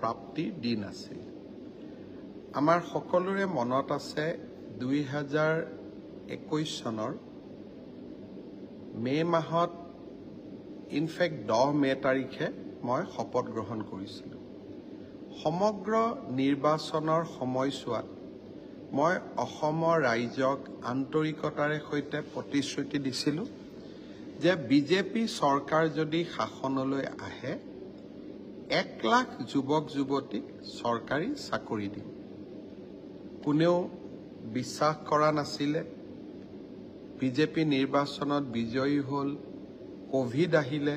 প্ৰাপ্তিৰ দিন আছিল। আমাৰ সকলোৰে মনত আছে 2021 চনৰ মে মাহত ইনফেক্ট 10 মে তাৰিখে মই শপত গ্ৰহণ কৰিছিলোঁ। সমগ্ৰ নিৰ্বাচনৰ সময়ছোৱাত মই অসমৰ ৰাইজক আন্তৰিকতাৰে সৈতে প্ৰতিশ্ৰুতি দিছিলোঁ যে বিজেপি চৰকাৰ যদি শাসনলৈ আহে 1 লাখ যুৱক যুৱতীক চৰকাৰী চাকৰি দিম। কোনেও বিশ্বাস কৰা নাছিলে। বিজেপি নিৰ্বাচনত বিজয়ী হ'ল, কোভিড আহিলে।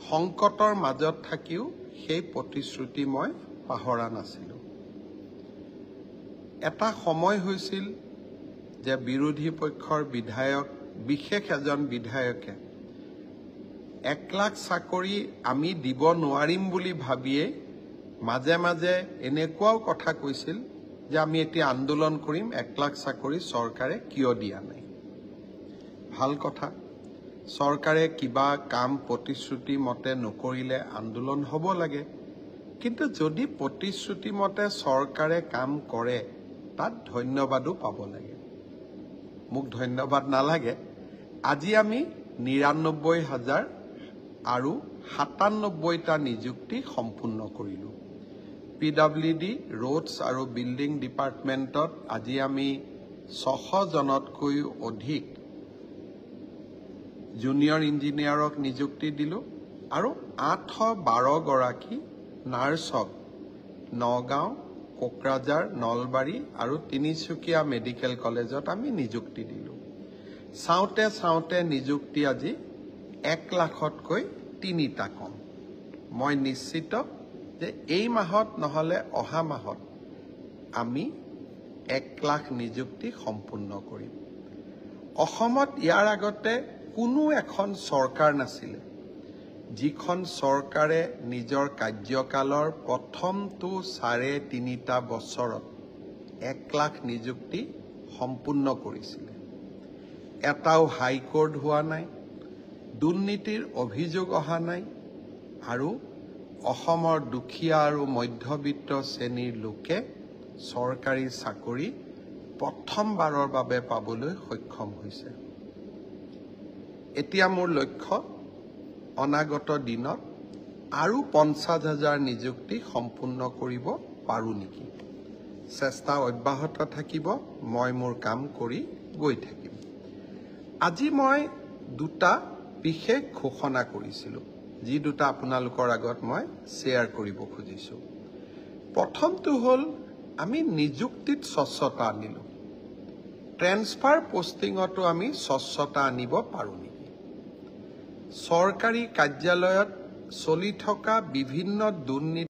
সংকটৰ মাজত থাকিও সেই প্ৰতিশ্ৰুতি মই পাহৰা নাছিলোঁ। এটা সময় হৈছিল যে বিৰোধী পক্ষৰ বিধায়ক, বিশেষ এজন বিধায়কে 1 লাখ চাকৰি আমি দিব নোৱাৰিম বুলি ভাবিয়ে মাজে মাজে এনেকুৱাও কথা কৈছিল যে আমি এতিয়া আন্দোলন কৰিম, 1 লাখ চাকৰি চৰকাৰে কিয় দিয়া নাই। ভাল কথা, চৰকাৰে কিবা কাম প্ৰতিশ্ৰুতি মতে নকৰিলে আন্দোলন হ'ব লাগে। কিন্তু যদি প্ৰতিশ্ৰুতি মতে চৰকাৰে কাম কৰে তাত ধন্যবাদো পাব লাগে। মোক ধন্যবাদ নালাগে। আজি আমি ৯৯,০০০ আৰু ৯৭টা নিযুক্তি সম্পূৰ্ণ কৰিলোঁ। PWD, ৰোডছ আৰু বিল্ডিং ডিপাৰ্টমেণ্টত আজি আমি ৬০০ জনতকৈও অধিক জুনিয়ৰ ইঞ্জিনিয়াৰক নিযুক্তি দিলোঁ আৰু ৮১২ গৰাকী নাৰ্ছক নগাঁও, কোকৰাঝাৰ, নলবাৰী আৰু তিনিচুকীয়া মেডিকেল কলেজত আমি নিযুক্তি দিলোঁ। চাওঁতে চাওঁতে নিযুক্তি আজি 1 লাখতকৈ 3টা কম। মই নিশ্চিত যে এই মাহত নহ'লে অহা মাহত আমি 1 লাখ নিযুক্তি সম্পূৰ্ণ কৰিম। অসমত ইয়াৰ আগতে কোনো এখন চৰকাৰ নাছিলে যিখন চৰকাৰে নিজৰ কাৰ্যকালৰ প্ৰথমটো 3.5টা বছৰত 1 লাখ নিযুক্তি সম্পূৰ্ণ কৰিছিলে। এটাও হাইকোৰ্ট হোৱা নাই, দুৰ্নীতিৰ অভিযোগ অহা নাই আৰু অসমৰ দুখীয়া আৰু মধ্যবিত্ত শ্ৰেণীৰ লোকে চৰকাৰী চাকৰি প্ৰথমবাৰৰ বাবে পাবলৈ সক্ষম হৈছে। এতিয়া মোৰ লক্ষ্য অনাগত দিনত আৰু 50,000 নিযুক্তি সম্পূৰ্ণ কৰিব পাৰোঁ নেকি। চেষ্টা অব্যাহত থাকিব। মই মোৰ কাম কৰি গৈ থাকিম। আজি মই 2টা বিশেষ ঘোষণা কৰিছিলোঁ, যি 2টা আপোনালোকৰ আগত মই শ্বেয়াৰ কৰিব খুজিছোঁ। প্ৰথমটো হ'ল আমি নিযুক্তিত স্বচ্ছতা আনিলোঁ। ট্ৰেন্সফাৰ পোষ্টিঙতো আমি স্বচ্ছতা আনিব পাৰোঁ নেকি। চৰকাৰী কাৰ্যালয়ত চলি থকা বিভিন্ন দুৰ্নীতি